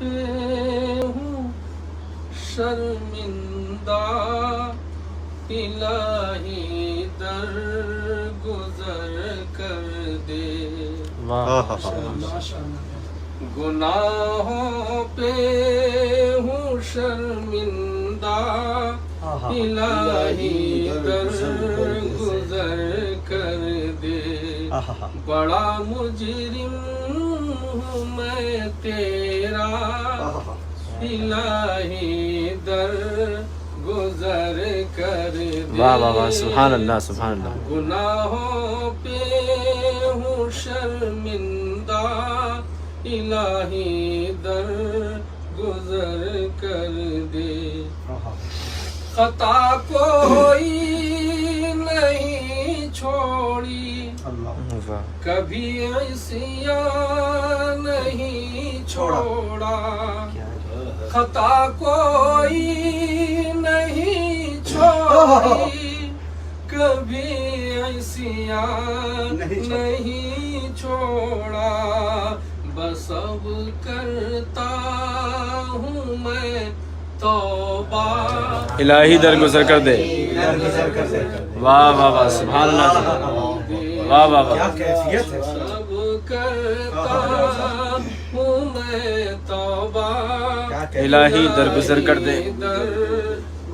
پہ ہوں شرمندہ، الہی در گزر کر دے، گناہوں پہ ہوں شرمندہ، الہی در گزر کر دے، بڑا مجرم ہوں میں تیرا، الہی در گزر کر دے۔ واہ واہ واہ، سبحان اللہ سبحان اللہ۔ گناہوں پہ ہوں شرمندہ، الہی در گزر کر دے، خطا کوئی نہیں چھوڑی، کبھی عصیان نہیں چھوڑا، خطا کوئی نہیں چھوڑی، کبھی عصیان نہیں چھوڑا، بس اب کرتا ہوں میں توبہ، الہی در گزر کر دے۔ واہ واہ واہ، سبحان اللہ، واہ واہ واہ، اب کرتا ہوں میں توبہ، الہی در گزر کر دے، در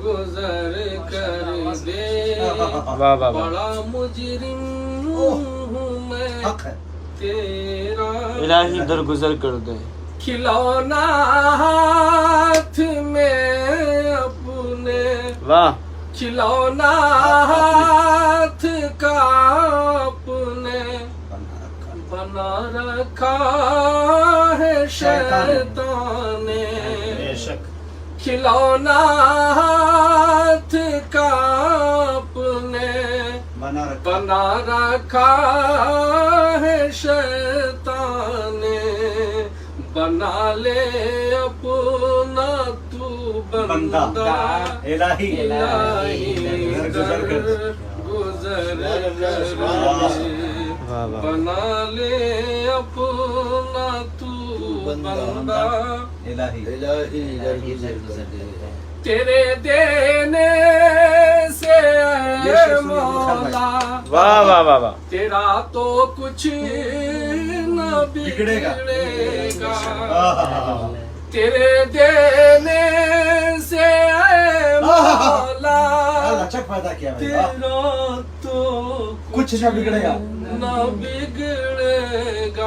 گزر کر دے، واہ واہ واہ، بڑا مجرم ہوں میں تیرا، الہی در گزر کر دے، کھلونا ہاتھ میں اپنے، واہ، کھلونا ہاتھ کا اپنے بنا رکھا ہے شیطان نے، کھلونا ہاتھ کا اپنے بنا رکھا ہے شیطان نے، بنا لے اپنا تو بندہ، الہی در گزر کر دے، بنا لے اپنا تو بندہ، تیرے دینے سے اے مولا، واہ واہ واہ واہ، تیرا تو کچھ نہ بگڑے گا، تیرے دینے سے اے مولا، تیرا تو کچھ نہ بگڑے گا،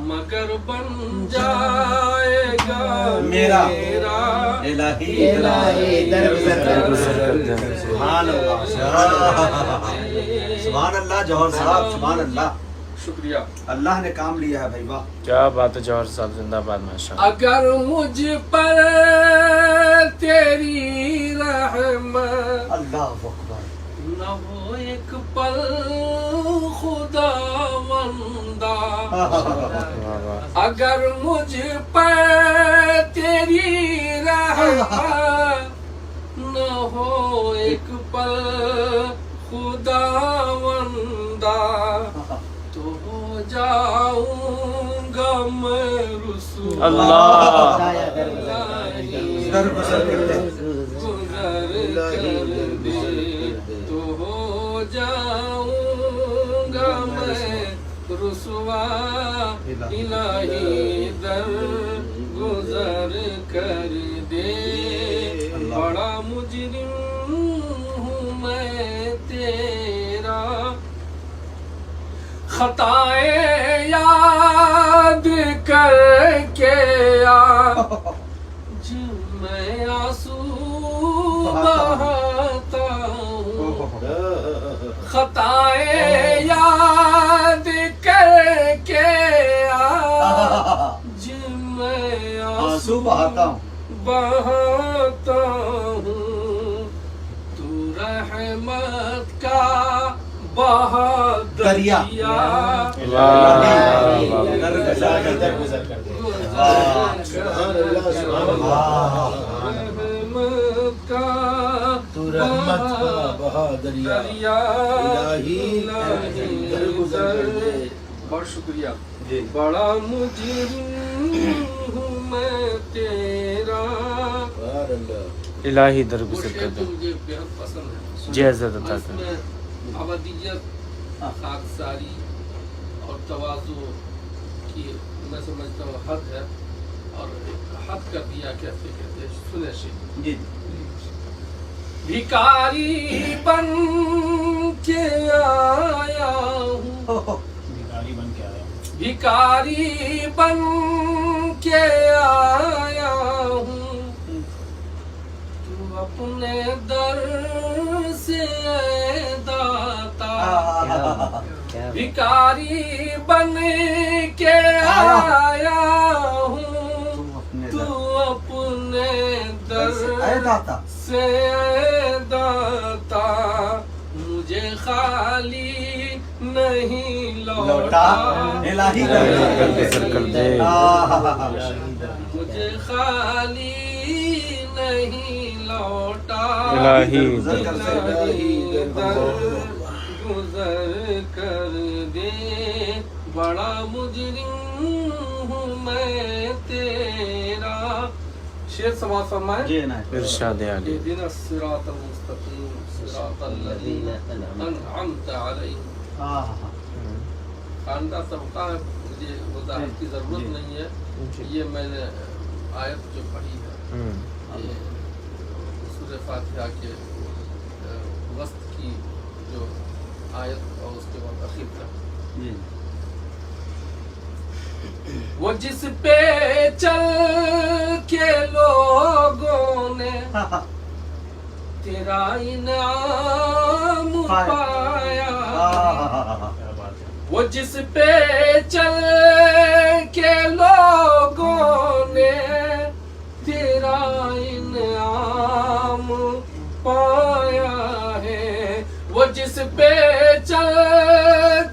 مگر بن جائے گا میرا، الہی در گزر کر دے، سبحان اللہ سبحان اللہ، جوہر صاحب سبحان اللہ، شکریہ، اللہ نے کام لیا ہے بھائی، واہ کیا بات ہے جوہر صاحب، زندہ باد، ماشاء اللہ۔ اگر مجھ پر تیری رحمت اللہ اکبر، نہ ہو ایک پل خداوندہ، اگر مجھ پر تیری رحمت نہ ہو ایک پل خداوندہ، تو ہو جاؤں گا میں رسوا، اللہ، در گزر کر دے، گزر کر دے، تو ہو جاؤں گا میں رسوا، الہی در گزر کر دے، بڑا مجرم ہوں میں تیرا، خطائیں یاد کر کے آج میں آنسو بہاتا ہوں، خطائیں یاد کر کے آج میں آنسو بہاتا ہوں، تو رحمت کا بہا دریا، رحمت کا بہا دریا، بہت شکریہ، بڑا مجرم ہوں میں الہی وہ درگزر شعر کر جو دے. مجھے بہت پسند ہے. جی حضرت عطا اس کر. میں ابدیت، خاکساری اور تواضع کی میں سمجھتا ہوں حد ہے، اور حد کر دیا کیسے کہتے ہیں. سنے شیخ. جی بھکاری بن کے آیا ہوں، بھکاری بن کے آیا ہوں، تو اپنے در سے اے داتا. بھکاری بن کے آیا ہوں، تو اپنے در اے داتا سے داتا، مجھے خالی نہیں لوٹا. الہی درگزر کر دے. مجھے خالی نہیں لوٹا. الہی گزر کر دے. بڑا مجرم ہوں میں تیرا. شعر سماعت فرمائیں. جی عنایت. ارشاد عالی. اهدنا الصراط المستقيم صراط الذين انعمت عليهم. خواندہ طبقہ ہے، مجھے وضاحت کی ضرورت نہیں ہے. یہ میں نے آیت جو پڑھی ہے، یہ سورہ فاتحہ کے وسط کی جو آیت اور اس کے بعد اخیر تک. وہ جس پہ چل کے لوگوں نے تیرا انعام پایا، وہ جس پہ چل کے لوگوں نے تیرا انعام پایا ہے، وہ جس پہ چل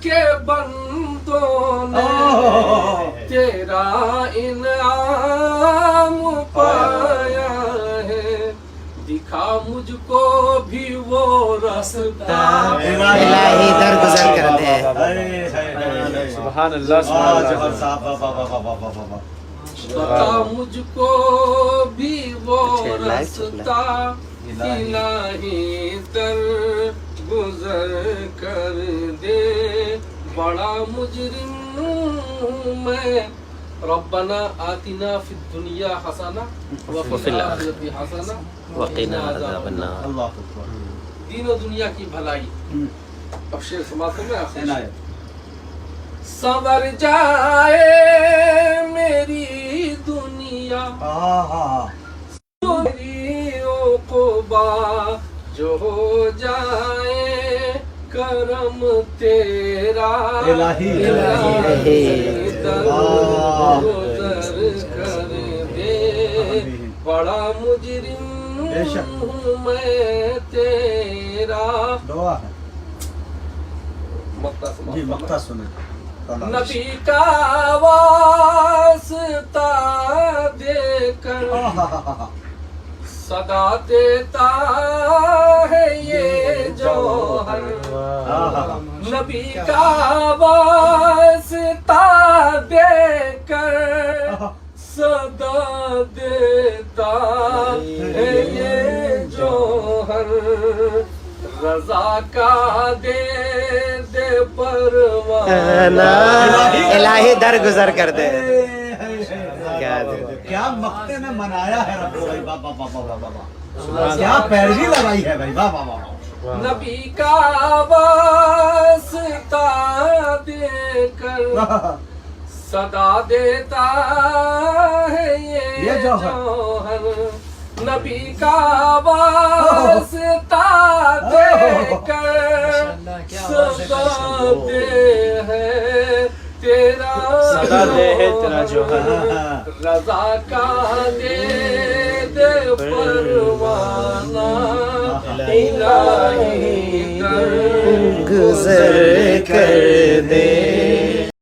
کے بندوں نے تیرا انعام پایا ہے. دکھا مجھ کو بھی وہ رستہ. الہی درگزر کر دے. سبحان اللہ سبحان اللہ. بتا مجھ کو بھی وہ رستہ. الہی در گزر کر دے. بڑا مجرم میں. ربنا آتنا فی الدنیا حسنہ وفی الآخرۃ حسنہ وقنا عذاب النار. اللہ اکبر. دین و دنیا کی بھلائی. اب شعر سماعت میں آخر عنایت. سنور جائے میری دنیا، میری عقبہ جو ہو جائے کرم تیرا. الہی درگزر کر دے. بڑا مجرم ہوں میں تیرا. دعا ہے. مقطع سماعت جی مقطع سنیں. نبی کا واسطہ دے کر صدا دیتا ہے یہ جوہر. نبی کا واسطہ دے کر صدا دیتا ہے یہ جوہر. رضا کا دے دے پروانہ. الہی درگزر کر دے. کیا مقتے میں منایا ہے رب بھائی. بابا بابا بابا کیا پیروی لگائی ہے بھائی. بابا بابا. نبی کا واسطہ دے کر صدا دیتا ہے یہ جوہر. نبی کا واسطہ دے کر صدا دے ہے تیرا. صدا دے ہے تیرا جوہر. رضا کا دے دے پروانہ. الہی گزر کر دے.